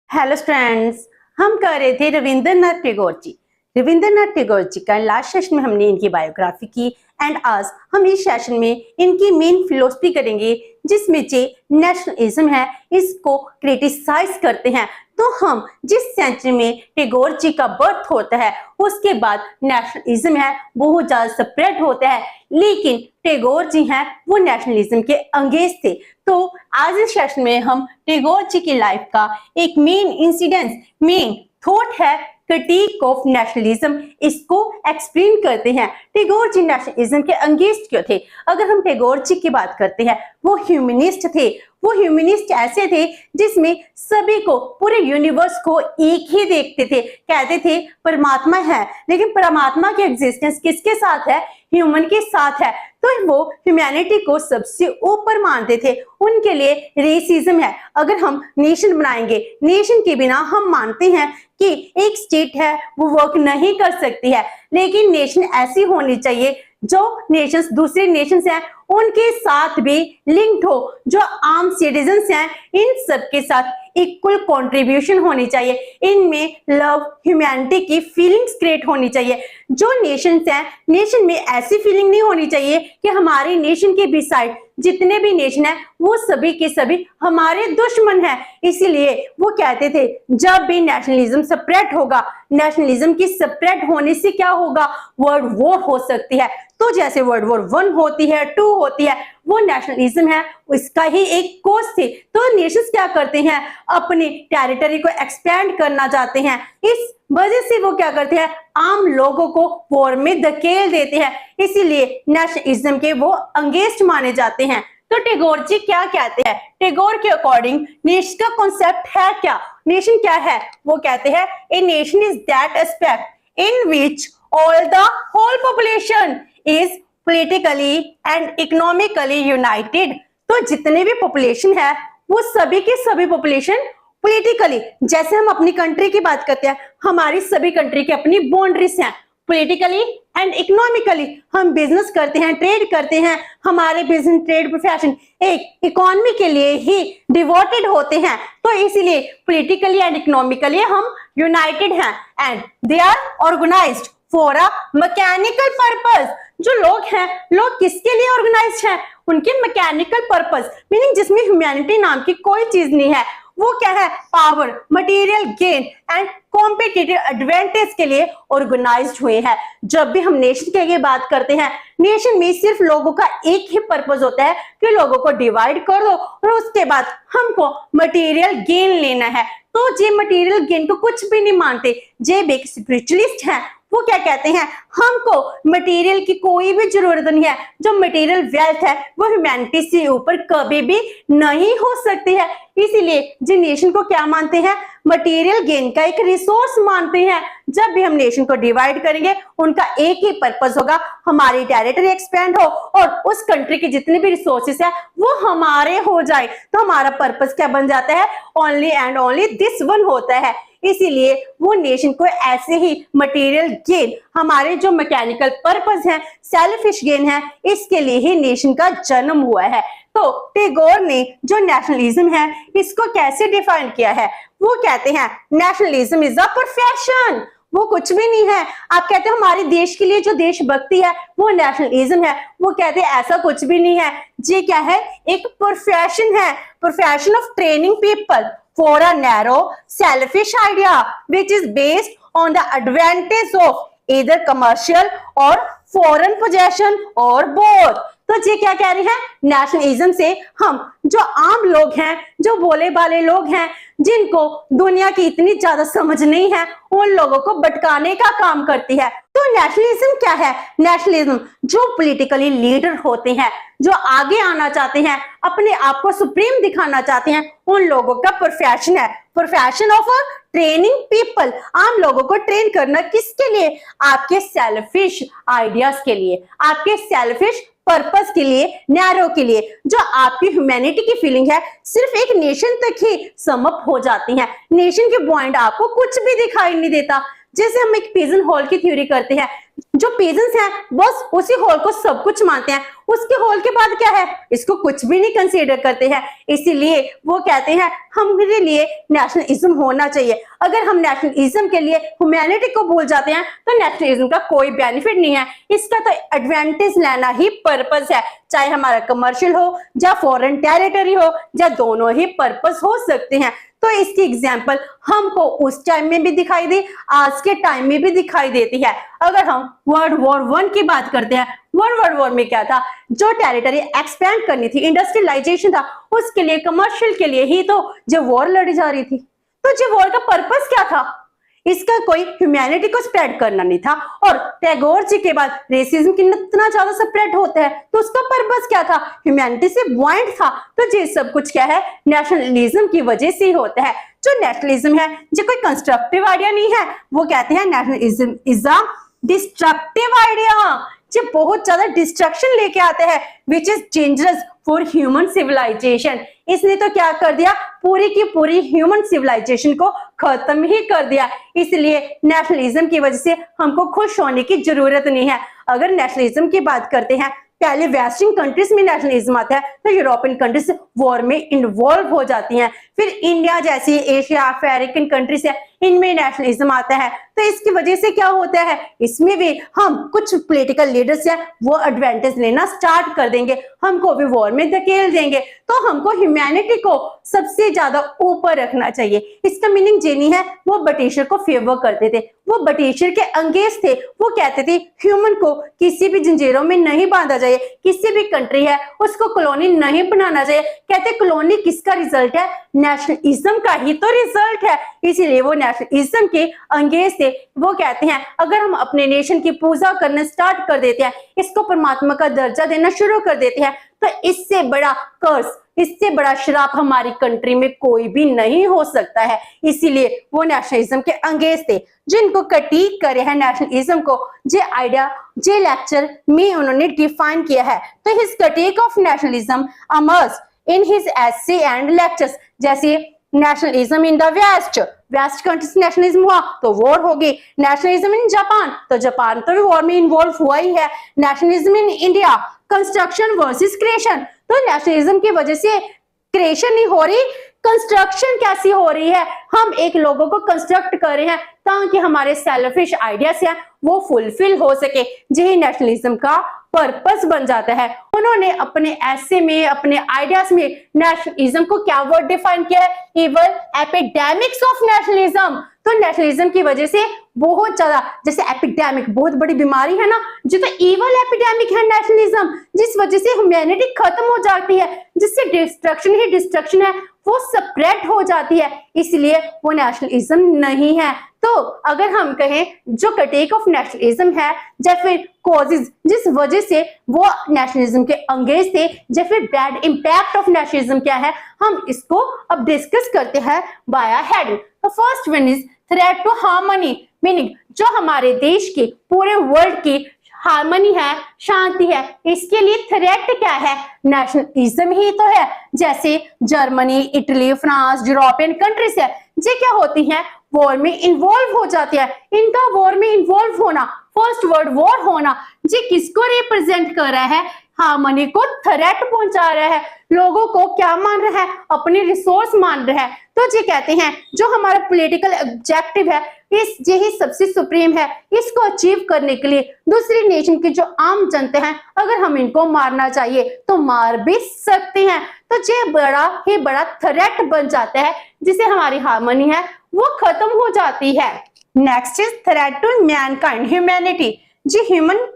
Hello friends, हम कर रहे थे रविंद्रनाथ टैगोर जी। रविंद्रनाथ टैगोर जी का लास्ट सेशन में हमने इनकी बायोग्राफी की एंड आज हम इस सेशन में इनकी मेन फिलोसफी करेंगे, जिसमें जो नेशनलिज्म है इसको क्रिटिसाइज करते हैं। तो हम जिस सेंचुरी में टैगोर जी का बर्थ होता है उसके बाद नेशनलिज्म है बहुत ज्यादा स्प्रेड होता है, लेकिन टैगोर जी हैं वो नेशनलिज्म के अंगेज थे। तो आज इस सेशन में हम टैगोर जी की लाइफ का एक मेन इंसिडेंस, मेन थॉट है क्रिटिक ऑफ नेशनलिज्म, इसको एक्सप्लेन करते हैं। टैगोर जी नेशनलिज्म के अंगेज क्यों थे? अगर हम टैगोर जी की बात करते हैं, वो ह्यूमनिस्ट थे। वो ह्यूमनिस्ट ऐसे थे जिसमें सभी को, पूरे यूनिवर्स को एक ही देखते थे। कहते थे परमात्मा है, लेकिन परमात्मा की एग्जिस्टेंस किसके साथ है? ह्यूमन के साथ है। तो वो ह्यूमैनिटी को सबसे ऊपर मानते थे। उनके लिए रेसिज्म है। अगर हम नेशन बनाएंगे, नेशन के बिना हम मानते हैं कि एक स्टेट है वो वर्क नहीं कर सकती है, लेकिन नेशन ऐसी होनी चाहिए जो नेशंस, दूसरे नेशंस हैं उनके साथ भी लिंक्ड हो। जो आम सिटीजन्स हैं इन सबके साथ इक्वल कंट्रीब्यूशन होनी चाहिए। इनमें लव, ह्यूमैनिटी की फीलिंग्स क्रिएट होनी चाहिए। जो नेशंस हैं, नेशन में ऐसी फीलिंग नहीं होनी चाहिए कि हमारे नेशन के बिसाइड जितने भी नेशन है वो सभी के सभी हमारे दुश्मन हैं। इसीलिए वो कहते थे जब भी नेशनलिज्म स्प्रेड होगा, नेशनलिज्म की स्प्रेड होने से क्या होगा? वर्ल्ड वॉर हो सकती है। तो जैसे वर्ल्ड वॉर 1 होती है, 2 होती है, वो नेशनलिज्म है इसका ही एक कोज थे। तो नेशंस क्या करते हैं? अपनी टेरिटरी को एक्सपेंड करना चाहते हैं। इस वजह से वो क्या करते हैं? आम लोगों को वॉर में धकेल देते हैं। इसीलिए नेशनलिज्म के वो अंगेस्ट माने जाते हैं। तो टैगोर जी क्या कहते हैं? टैगोर के अकॉर्डिंग नेशन का कॉन्सेप्ट है क्या? नेशन क्या है? वो कहते हैं a nation is that aspect in which all the whole population is politically and economically united। तो जितने भी पॉपुलेशन है वो सभी के सभी पॉपुलेशन पॉलिटिकली, जैसे हम अपनी कंट्री की बात करते हैं, हमारी सभी कंट्री की अपनी बाउंड्रीज हैं। पॉलिटिकली एंड इकोनॉमिकली हम बिजनेस करते हैं, ट्रेड करते हैं। हमारे बिजनेस, ट्रेड, प्रोफेशन एक इकोनॉमी के लिए ही डिवोटेड होते हैं। तो इसीलिए पॉलिटिकली एंड इकोनॉमिकली हम यूनाइटेड हैं and they are organised for a mechanical purpose. जो लोग हैं, लोग किसके लिए ऑर्गेनाइज्ड हैं? उनके मैकेनिकल पर्पस, मीनिंग जिसमें ह्यूमैनिटी नाम की कोई चीज नहीं है। वो क्या है? Power, material gain and competitive advantage के लिए ऑर्गेनाइज्ड हुए हैं। जब भी हम नेशन के लिए बात करते हैं, नेशन में सिर्फ लोगों का एक ही पर्पस होता है कि लोगों को डिवाइड कर दो और उसके बाद हमको मटेरियल गेन लेना है। तो जे मटेरियल गेन को कुछ भी नहीं मानते। जे एक स्पिरिचुअलिस्ट हैं, वो क्या कहते हैं? हमको मटेरियल की कोई भी जरूरत नहीं है। जो मटेरियल वेल्थ है वो ह्यूमैनिटी से ऊपर कभी भी नहीं हो सकती है। इसीलिए जो नेशन को क्या मानते हैं? मटेरियल गेन का एक रिसोर्स मानते हैं। जब भी हम नेशन को डिवाइड करेंगे, उनका एक ही पर्पस होगा, हमारी टेरिटरी एक्सपेंड हो और उस कंट्री के जितने भी रिसोर्सेस है वो हमारे हो जाए। तो हमारा पर्पस क्या बन जाता है? Only and only this one होता है। इसीलिए वो नेशन को ऐसे ही मटेरियल गेन, हमारे जो मैकेनिकल पर्पस है, सेल्फिश गेन है, इसके लिए ही नेशन का जन्म हुआ है। तो टैगोर ने जो नेशनलिज्म है इसको कैसे डिफाइन किया है? वो कहते हैं नेशनलिज्म इज अ प्रोफेशन। वो कुछ भी नहीं है। आप कहते हैं हमारे देश के लिए जो देशभक्ति है वो नेशनलिज्म है। वो कहते हैं ऐसा कुछ भी नहीं है। ये क्या है? एक प्रोफेशन है। Profession of training people for a narrow selfish idea which is based on the advantage of either commercial or foreign possession or both। तो ये क्या कह रही है? नेशनलिज्म से हम जो आम लोग हैं, जो भोले भाले लोग हैं, जिनको दुनिया की इतनी ज्यादा समझ नहीं है, उन लोगों को भटकाने का काम करती है। तो नेशनलिज्म क्या है? नेशनलिज्म जो पॉलिटिकली लीडर होते हैं, जो आगे आना चाहते हैं, अपने आप को सुप्रीम दिखाना चाहते हैं, उन लोगों का प्रोफेशन है। प्रोफेशन ऑफ ट्रेनिंग पीपल, आम लोगों को ट्रेन करना किसके लिए? आपके सेल्फिश आइडियाज के लिए, आपके सेल्फिश पर्पस के लिए, नैरो के लिए। जो आपकी ह्यूमैनिटी की फीलिंग है सिर्फ एक नेशन तक ही समअप हो जाती है। नेशन के पॉइंट आपको कुछ भी दिखाई नहीं देता। जैसे हम एक पिजन हॉल की थ्योरी करते हैं, जो पिजन्स हैं बस उसी हॉल को सब कुछ मानते हैं, उसके हॉल के बाद क्या है इसको कुछ भी नहीं कंसीडर करते हैं। इसीलिए वो कहते हैं हमारे लिए नेशनलिज्म होना चाहिए। अगर हम नेशनलिज्म के लिए ह्यूमैनिटी को भूल जाते हैं तो नेशनलिज्म का कोई बेनिफिट नहीं है, इसका तो एडवांटेज लेना ही पर्पस है, चाहे हमारा कमर्शियल हो या फॉरेन टेरिटरी हो या दोनों ही पर्पस हो सकते हैं। तो इसकी एग्जाम्पल हमको उस टाइम में भी दिखाई दी, आज के टाइम में भी दिखाई देती है। अगर हम वर्ल्ड वॉर 1 की बात करते हैं, वर्ल्ड वॉर में क्या था, जो टेरिटरी एक्सपेंड करनी थी, इंडस्ट्रियलाइजेशन था, उसके लिए कमर्शियल के लिए ही तो जो वॉर लड़ी जा रही थी। तो जो वॉर का पर्पस क्या था, इसका कोई ह्यूमैनिटी को स्प्रेड करना नहीं था। और टैगोर जी के बाद रेसिज्म कितना ज्यादा स्प्रेड होता है तो उसका पर्पस क्या था, ह्यूमैनिटी से पॉइंट था। तो ये सब कुछ क्या है नेशनलिज्म की वजह से ही होता है। जो नेशनलिज्म है जो कोई कंस्ट्रक्टिव आइडिया नहीं है, वो कहते हैं nationalism is a destructive idea, जो बहुत ज्यादा डिस्ट्रक्शन लेके आते हैं, which is dangerous for human civilisation. इसने तो क्या कर दिया, पूरी की पूरी ह्यूमन सिविलाइजेशन को खत्म ही कर दिया। इसलिए नेशनलिज्म की वजह से हमको खुश होने की जरूरत नहीं है। अगर नेशनलिज्म की बात करते हैं, पहले वेस्टर्न कंट्रीज में नेशनलिज्म आता है तो यूरोपियन कंट्रीज वॉर में इन्वॉल्व हो जाती हैं, फिर इंडिया जैसी एशिया अफ्रीकन कंट्रीज है इनमें नेशनलिज्म आता है। तो इसकी वजह से क्या होता है, इसमें भी हम कुछ पॉलिटिकल लीडर्स है वो एडवांटेज लेना स्टार्ट कर देंगे, हमको भी वॉर में धकेल देंगे। तो हमको ह्यूमैनिटी को सबसे ज्यादा ऊपर रखना चाहिए। इसका मीनिंग ये नहीं है वो ब्रिटिशर को फेवर करते थे, वो ब्रिटिशर के अंगेज थे। वो कहते थे ह्यूमन को किसी भी जंजीरों में नहीं बांधा जाए, किसी भी कंट्री है उसको कॉलोनी नहीं बनाना चाहिए। कहते कॉलोनी किसका रिजल्ट है, नेशनलिज्म का ही तो रिजल्ट है। इसीलिए वो नेशनलिज्म के अंगेज थे। वो कहते हैं अगर हम अपने नेशन की पूजा करना स्टार्ट कर देते हैं, इसको परमात्मा का दर्जा देना शुरू कर देते हैं, तो इससे बड़ा कर्स, इससे बड़ा श्राप हमारी कंट्री में कोई भी नहीं हो सकता है। इसीलिए वो नेशनलिज्म के अंगेज थे, जिनको क्रिटिक करे हैं नेशनलिज्म को। जे आइडिया जे लेक्चर में उन्होंने डिफाइन किया है। तो his critique of nationalism emerge in his essay and lectures. जैसे nationalism in the west countries nationalism हुआ तो वॉर होगी। नेशनलिज्म इन जापान तो जापान तो भी वॉर में इन्वॉल्व हुआ ही है। Nationalism in India construction versus creation, तो नेशनलिज्म की वजह से क्रिएशन नहीं हो रही, कंस्ट्रक्शन कैसी हो रही है, हम एक लोगों को कंस्ट्रक्ट कर रहे हैं ताकि हमारे सेल्फिश आइडियाज हैं वो फुलफिल हो सके। यही नेशनलिज्म का पर्पस बन जाता है। उन्होंने अपने ऐसे में अपने आइडियाज में नेशनलिज्म को क्या वर्ड डिफाइन किया है, इवल एपिडेमिक्स ऑफ नेशनलिज्म। तो नेशनलिज्म की वजह से बहुत ज्यादा, जैसे एपिडेमिक बहुत बड़ी बीमारी है ना, जो तो इवल एपिडेमिक है नेशनलिज्म, जिस वजह से ह्यूमैनिटी खत्म हो जाती है, जिससे डिस्ट्रक्शन ही डिस्ट्रक्शन है वो स्प्रेड हो जाती है। इसलिए वो नेशनलिज्म नहीं है। तो अगर हम कहें जो क्रिटिक ऑफ नेशनलिज्म है या फिर कॉजेज जिस वजह से वो नेशनलिज्म के अंगेज थे, या फिर बैड इंपैक्ट ऑफ नेशनलिज्म क्या है, हम इसको अब डिस्कस करते हैं बाय हेडिंग। तो first one is threat to harmony, meaning जो हमारे देश की पूरे वर्ल्ड की हार्मनी है, शांति है, इसके लिए थ्रेट क्या है, नेशनलिज्म ही तो है। जैसे Germany, Italy, France, European countries है, ये क्या होती हैं, वॉर में इन्वॉल्व हो जाती है। इनका वॉर में इन्वॉल्व होना, फर्स्ट वर्ल्ड वॉर होना, ये किसको रिप्रेजेंट कर रहा है, हार्मनी को थ्रेट पहुंचा रहा है। लोगों को क्या मान रहा है, अपने रिसोर्स मान रहा है। तो ये कहते हैं जो हमारा पॉलिटिकल ऑब्जेक्टिव है, इस यही सबसे सुप्रीम है, इसको अचीव करने के लिए दूसरी नेशन की जो आम जनता हैं, अगर हम इनको मारना चाहिए तो मार भी सकते हैं। तो ये बड़ा ही बड़ा थ्रेट बन जाता है, जिससे हमारी हार्मनी है वो खत्म हो जाती है। Next is threat to mankind, humanity. जी ह्यूमन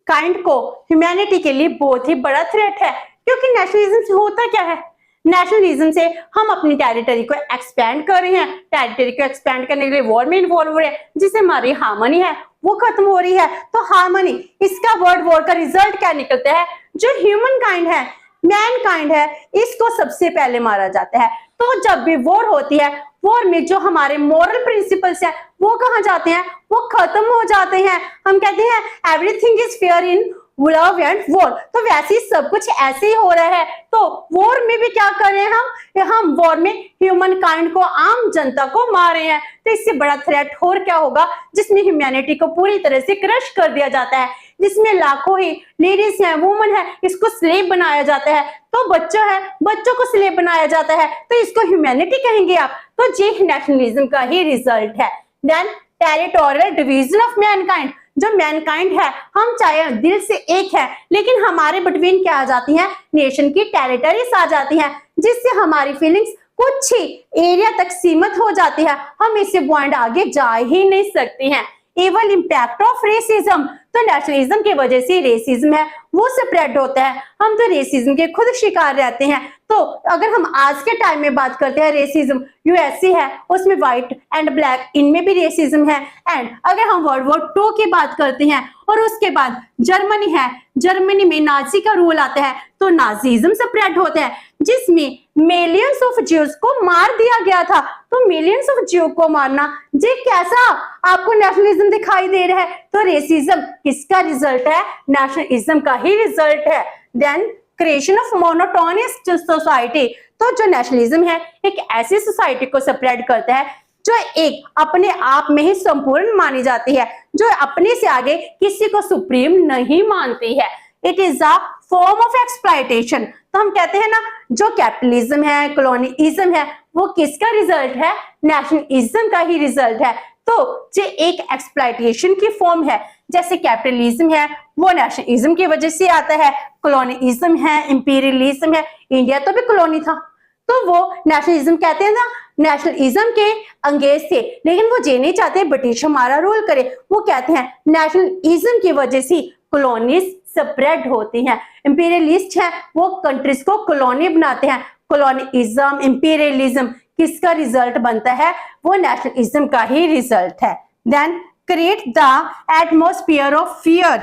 काइंड को, ह्यूमैनिटी के लिए बहुत ही बड़ा थ्रेट है, क्योंकि नेशनलिज्म से होता क्या है, नेशनलिज्म से हम अपनी टेरिटरी को एक्सपेंड कर रहे हैं, टेरिटरी को एक्सपेंड करने के लिए वॉर में इन्वॉल्व हो रहे हैं, जिससे हमारी हार्मनी है वो खत्म हो रही है। तो हार्मनी, इसका वर्ड वॉर का रिजल्ट क्या निकलता है, जो ह्यूमन काइंड है, मैन काइंड है, इसको सबसे पहले मारा जाता है। तो जब भी वॉर होती है, वॉर में जो हमारे मॉरल प्रिंसिपल्स हैं वो कहाँ जाते हैं, वो खत्म हो जाते हैं। हम कहते हैं everything is fair in love and war. तो वैसे ही सब कुछ ऐसे ही हो रहा है। तो वॉर में भी क्या कर रहे हैं हम वॉर में ह्यूमन काइंड को, आम जनता को मार रहे हैं। तो इससे बड़ा थ्रेट और क्या होगा, जिसमें ह्यूमैनिटी को पूरी तरह से क्रश कर दिया जाता है, जिसमें लाखों ही लेडीज हैं, वुमन है, इसको स्लेव बनाया जाता है। तो बच्चा है, बच्चों को स्लेव बनाया जाता है, तो इसको ह्यूमैनिटी कहेंगे आप? तो ये नेशनलिज्म का ही रिजल्ट है। Then territorial division of mankind. जो मैनकाइंड है, हम चाहे दिल से एक है, लेकिन हमारे बिटवीन क्या आ जाती है, नेशन की टेरिटरीज आ जाती हैं, जिससे हमारी फीलिंग्स कुछ ही एरिया तक सीमित हो जाती है। हम इससे पॉइंट आगे जा ही नहीं सकते हैं। एवल इंपैक्ट ऑफ रेसिज्म। तो नेशनलिज्म की वजह से रेसिज्म है वो स्प्रेड होता है। हम तो रेसिज्म के खुद शिकार रहते हैं। तो अगर हम आज के टाइम में बात करते हैं, रेसिज्म यूएसए है, उसमें व्हाइट एंड ब्लैक, इनमें भी रेसिज्म है। एंड अगर हम वर्ल्ड वॉर 2 की बात करते हैं और उसके बाद जर्मनी है, जर्मनी में नाजी का रूल आता है, तो नाजीज्म स्प्रेड होता है, जिसमें मिलियंस ऑफ ज्यूज को मार दिया गया था। तो मिलियंस ऑफ ज्यू को मारना, जी कैसा आपको नेशनलिज्म दिखाई दे रहा है? तो रेसिज्म किसका रिजल्ट है? नेशनलिज्म का ही रिजल्ट है। Then creation of monotonous society. तो जो नेशनलिज्म है, एक ऐसी सोसाइटी को स्प्रेड करता है जो एक अपने आप में ही संपूर्ण मानी जाती है, जो अपने से आगे किसी को सुप्रीम नहीं मानती है। It is a form of exploitation. तो हम कहते हैं ना, जो कैपिटलिज्म है, कॉलोनियलिज्म है, वो किसका रिजल्ट है? नेशनलिज्म का ही रिजल्ट है। तो ये एक एक्सप्लॉयटेशन की फॉर्म है। जैसे कैपिटलिज्म है, वो नेशनलिज्म की वजह से आता है। कॉलोनियलिज्म है, इंपीरियलिज्म है, इंडिया तो भी कॉलोनी था, तो वो नेशनलिज्म कहते हैं ना, नेशनलिज्म के अंगेज थे, लेकिन वो ये नहीं चाहते ब्रिटिश हमारा रूल करे। वो कहते हैं नेशनलिज्म की वजह से कॉलोनीज स्प्रेड होती हैं। इंपीरियलिस्ट है, वो कंट्रीज को कॉलोनी बनाते हैं। कॉलोनियलिज्म, इंपीरियलिज्म किसका रिजल्ट बनता है? वो नेशनलिज्म का ही रिजल्ट है। Then create the atmosphere of fear,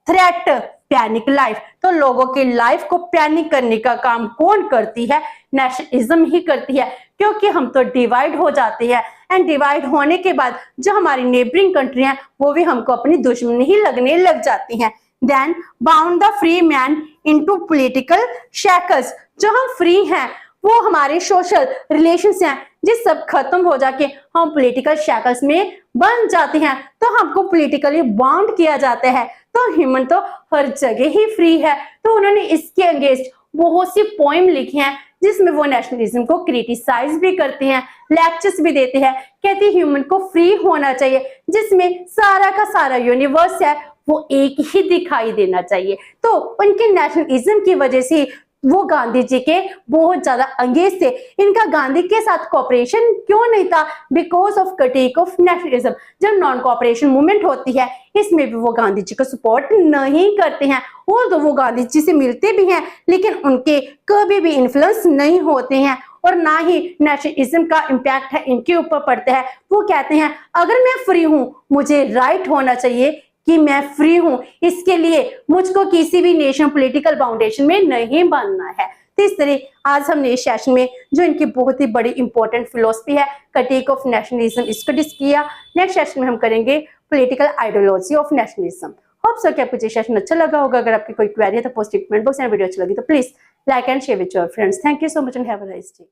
threat, panic life. तो लोगों की लाइफ को पैनिक करने का काम कौन करती है? नेशनलिज्म ही करती है, क्योंकि हम तो डिवाइड हो जाते हैं। एंड डिवाइड होने के बाद जो हमारी नेबरिंग कंट्री हैं, वो भी हमको अपनी दुश्मनी ही लगने लग जाती हैं। Then bound the free man into political shackles. जो हम फ्री हैं, वो हमारे सोशल रिलेशंस हैं, जिस सब खत्म हो जाके हम पॉलिटिकल शैकल्स में बन जाते हैं। तो हमको पॉलिटिकली बाउंड किया जाता है। तो ह्यूमन तो हर जगह ही फ्री है। तो उन्होंने इसके अगेंस्ट बहुत सी पोएम लिखी हैं, जिसमें वो नेशनलिज्म को क्रिटिसाइज भी करते हैं, लेक्चर्स भी देते हैं। कहते हैं ह्यूमन को फ्री होना चाहिए, जिसमें सारा का सारा यूनिवर्स है वो एक ही दिखाई देना चाहिए। तो उनके नेशनलिज्म की वजह से वो गांधी जी के बहुत ज्यादा अंगेज थे। इनका गांधी के साथ कॉपरेशन क्यों नहीं था? Because of critic of nationalism. जब नॉन कॉपरेशन मूवमेंट होती है, इसमें भी वो गांधी जी को सपोर्ट नहीं करते हैं। और तो वो गांधी जी से मिलते भी हैं, लेकिन उनके कभी भी इन्फ्लुएंस नहीं होते हैं, और ना ही नेशनलिज्म का इम्पैक्ट है इनके ऊपर पड़ता है। वो कहते हैं अगर मैं फ्री हूं, मुझे राइट होना चाहिए कि मैं फ्री हूं, इसके लिए मुझको किसी भी नेशनल पॉलिटिकल फाउंडेशन में नहीं बनना है। तो इस तरह आज हमने इस सेशन में जो इनकी बहुत ही बड़ी इंपॉर्टेंट फिलोसफी है, क्रिटिक ऑफ नेशनलिज्म, इसको डिस्कस किया। नेक्स्ट सेशन में हम करेंगे political ideology of nationalism. Hope so कि आपको ये सेशन अच्छा लगा होगा। अगर आपकी कोई क्वेरी है तो पोस्ट कमेंट बॉक्स में। वीडियो अच्छी लगी तो please like and share with your friends. Thank you so much and have a nice day.